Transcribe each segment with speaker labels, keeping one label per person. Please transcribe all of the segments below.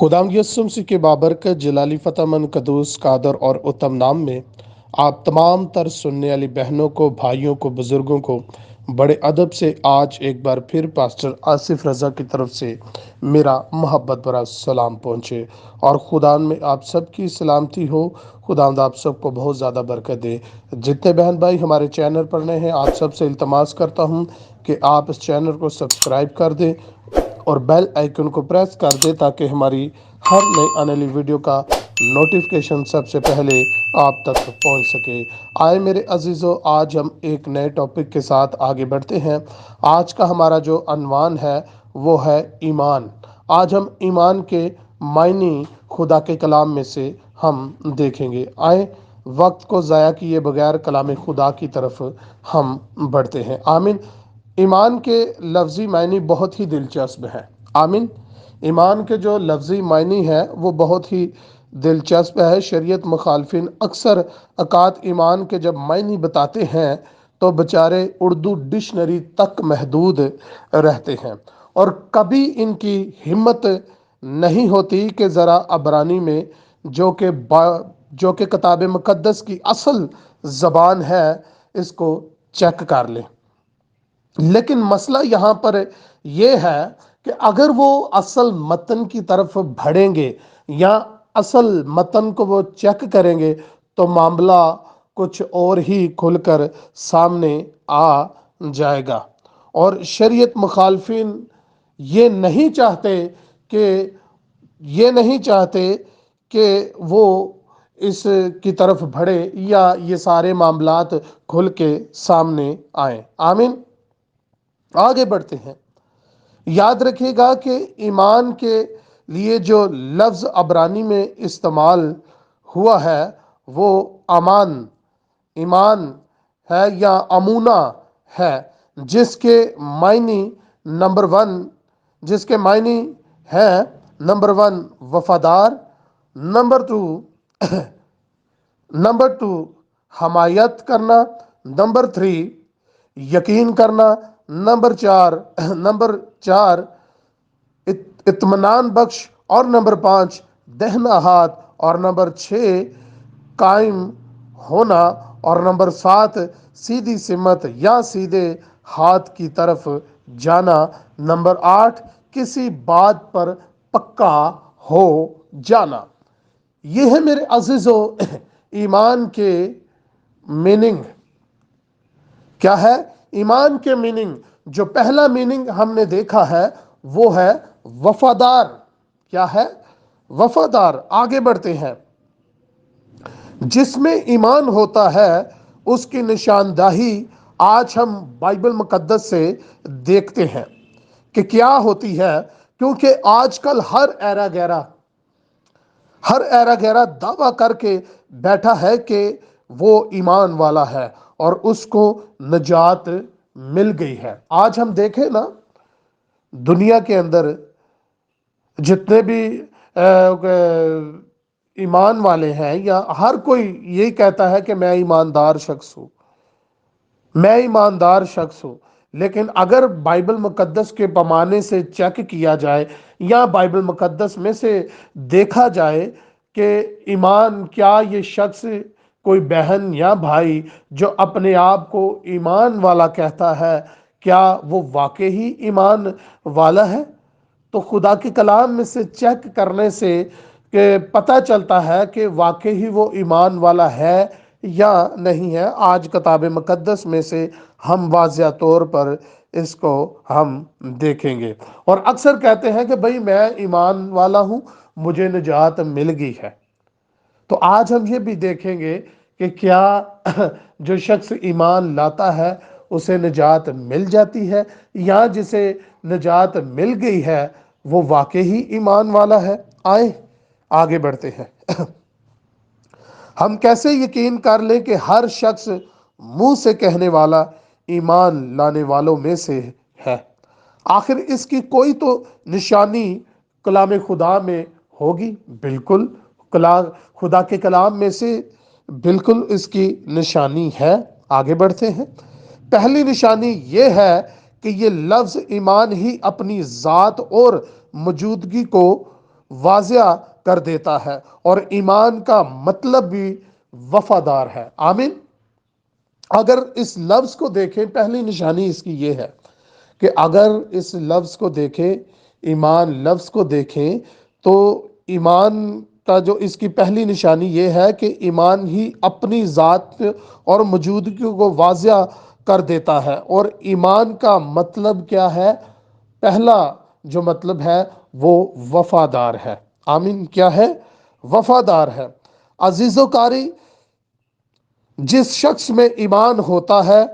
Speaker 1: خداوند یسوع مسیح کے بابرکت جلالی فتح مند قدوس قادر اور اتم نام میں آپ تمام تر سننے والی بہنوں کو، بھائیوں کو، بزرگوں کو بڑے ادب سے آج ایک بار پھر پاسٹر آصف رضا کی طرف سے میرا محبت بھرا سلام پہنچے اور خداوند میں آپ سب کی سلامتی ہو۔ خداوند آپ سب کو بہت زیادہ برکت دے۔ جتنے بہن بھائی ہمارے چینل پر نئے ہیں، آپ سب سے التماس کرتا ہوں کہ آپ اس چینل کو سبسکرائب کر دیں اور بیل آئیکن کو پریس کر دے تاکہ ہماری ہر نئی آنے والی ویڈیو کا نوٹیفکیشن سب سے پہلے آپ تک پہنچ سکے۔ آئے میرے عزیزو، آج ہم ایک نئے ٹاپک کے ساتھ آگے بڑھتے ہیں۔ آج کا ہمارا جو عنوان ہے وہ ہے ایمان۔ آج ہم ایمان کے معنی خدا کے کلام میں سے ہم دیکھیں گے۔ آئے وقت کو ضائع کیے بغیر کلام خدا کی طرف ہم بڑھتے ہیں۔ آمین۔ ایمان کے لفظی معنی بہت ہی دلچسپ ہے۔ آمین۔ ایمان کے جو لفظی معنی ہے وہ بہت ہی دلچسپ ہے۔ شریعت مخالفین اکثر اوقات ایمان کے جب معنی بتاتے ہیں تو بچارے اردو ڈکشنری تک محدود رہتے ہیں، اور کبھی ان کی ہمت نہیں ہوتی کہ ذرا عبرانی میں جو کہ کتاب مقدس کی اصل زبان ہے اس کو چیک کر لیں۔ لیکن مسئلہ یہاں پر یہ ہے کہ اگر وہ اصل متن کی طرف بڑھیں گے یا اصل متن کو وہ چیک کریں گے تو معاملہ کچھ اور ہی کھل کر سامنے آ جائے گا۔ اور شریعت مخالفین یہ نہیں چاہتے کہ یہ نہیں چاہتے کہ وہ اس کی طرف بڑھے یا یہ سارے معاملات کھل کے سامنے آئیں۔ آمین۔ آگے بڑھتے ہیں۔ یاد رکھیے گا کہ ایمان کے لیے جو لفظ عبرانی میں استعمال ہوا ہے وہ ایمان ہے یا امونا ہے، جس کے معنی ہے نمبر ون وفادار، نمبر ٹو حمایت کرنا، نمبر تھری یقین کرنا، نمبر چار اطمینان بخش، اور نمبر پانچ دہنا ہاتھ، اور نمبر چھ قائم ہونا، اور نمبر سات سیدھی سمت یا سیدھے ہاتھ کی طرف جانا، نمبر آٹھ کسی بات پر پکا ہو جانا۔ یہ ہے میرے عزیزو ایمان کے میننگ۔ کیا ہے ایمان کے میننگ؟ جو پہلا میننگ ہم نے دیکھا ہے وہ ہے وفادار۔ کیا ہے؟ وفادار۔ آگے بڑھتے ہیں۔ جس میں ایمان ہوتا ہے اس کی نشاندہی آج ہم بائبل مقدس سے دیکھتے ہیں کہ کیا ہوتی ہے، کیونکہ آج کل ہر ایرا گیرا دعویٰ کر کے بیٹھا ہے کہ وہ ایمان والا ہے اور اس کو نجات مل گئی ہے۔ آج ہم دیکھیں نا، دنیا کے اندر جتنے بھی ایمان والے ہیں یا ہر کوئی یہی کہتا ہے کہ میں ایماندار شخص ہوں، لیکن اگر بائبل مقدس کے پیمانے سے چیک کیا جائے یا بائبل مقدس میں سے دیکھا جائے کہ ایمان کیا یہ شخص کوئی بہن یا بھائی جو اپنے آپ کو ایمان والا کہتا ہے، کیا وہ واقعی ایمان والا ہے؟ تو خدا کے کلام میں سے چیک کرنے سے کہ پتہ چلتا ہے کہ واقعی وہ ایمان والا ہے یا نہیں ہے۔ آج کتاب مقدس میں سے ہم واضح طور پر اس کو ہم دیکھیں گے، اور اکثر کہتے ہیں کہ بھئی میں ایمان والا ہوں، مجھے نجات مل گئی ہے۔ تو آج ہم یہ بھی دیکھیں گے کہ کیا جو شخص ایمان لاتا ہے اسے نجات مل جاتی ہے، یا جسے نجات مل گئی ہے وہ واقعی ایمان والا ہے۔ آئیں آگے بڑھتے ہیں۔ ہم کیسے یقین کر لیں کہ ہر شخص منہ سے کہنے والا ایمان لانے والوں میں سے ہے؟ آخر اس کی کوئی تو نشانی کلام خدا میں ہوگی۔ بالکل، خدا کے کلام میں سے بالکل اس کی نشانی ہے۔ آگے بڑھتے ہیں۔ پہلی نشانی یہ ہے کہ یہ لفظ ایمان ہی اپنی ذات اور موجودگی کو واضح کر دیتا ہے، اور ایمان کا مطلب بھی وفادار ہے۔ آمین۔ اگر اس لفظ کو دیکھیں، پہلی نشانی اس کی یہ ہے کہ اگر اس لفظ کو دیکھیں، ایمان لفظ کو دیکھیں، تو ایمان کا جو اس کی پہلی نشانی یہ ہے کہ ایمان ہی اپنی ذات اور موجودگی کو واضح کر دیتا ہے۔ اور ایمان کا مطلب کیا ہے؟ پہلا جو مطلب ہے وہ وفادار ہے۔ آمین۔ کیا ہے؟ وفادار ہے۔ عزیز و کاری، جس شخص میں ایمان ہوتا ہے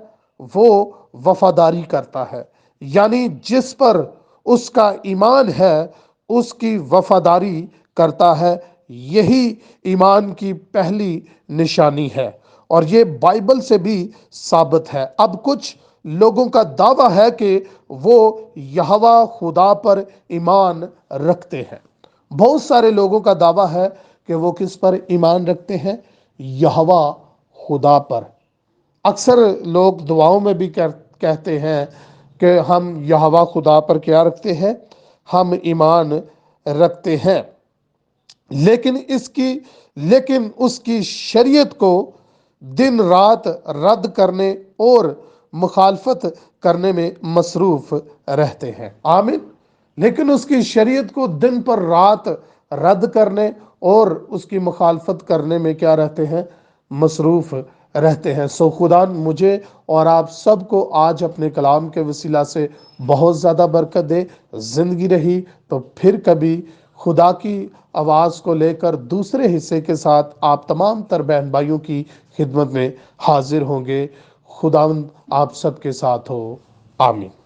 Speaker 1: وہ وفاداری کرتا ہے، یعنی جس پر اس کا ایمان ہے اس کی وفاداری کرتا ہے۔ یہی ایمان کی پہلی نشانی ہے، اور یہ بائبل سے بھی ثابت ہے۔ اب کچھ لوگوں کا دعویٰ ہے کہ وہ یہوہ خدا پر ایمان رکھتے ہیں۔ بہت سارے لوگوں کا دعویٰ ہے کہ وہ کس پر ایمان رکھتے ہیں؟ یہوہ خدا پر۔ اکثر لوگ دعاؤں میں بھی کہتے ہیں کہ ہم یہوہ خدا پر کیا رکھتے ہیں؟ ہم ایمان رکھتے ہیں۔ لیکن اس کی شریعت کو دن رات رد کرنے اور مخالفت کرنے میں مصروف رہتے ہیں۔ آمین۔ لیکن اس کی شریعت کو دن پر رات رد کرنے اور اس کی مخالفت کرنے میں کیا رہتے ہیں؟ مصروف رہتے ہیں۔ سو خدا مجھے اور آپ سب کو آج اپنے کلام کے وسیلہ سے بہت زیادہ برکت دے۔ زندگی رہی تو پھر کبھی خدا کی آواز کو لے کر دوسرے حصے کے ساتھ آپ تمام تر بہن بھائیوں کی خدمت میں حاضر ہوں گے۔ خداوند آپ سب کے ساتھ ہو۔ آمین۔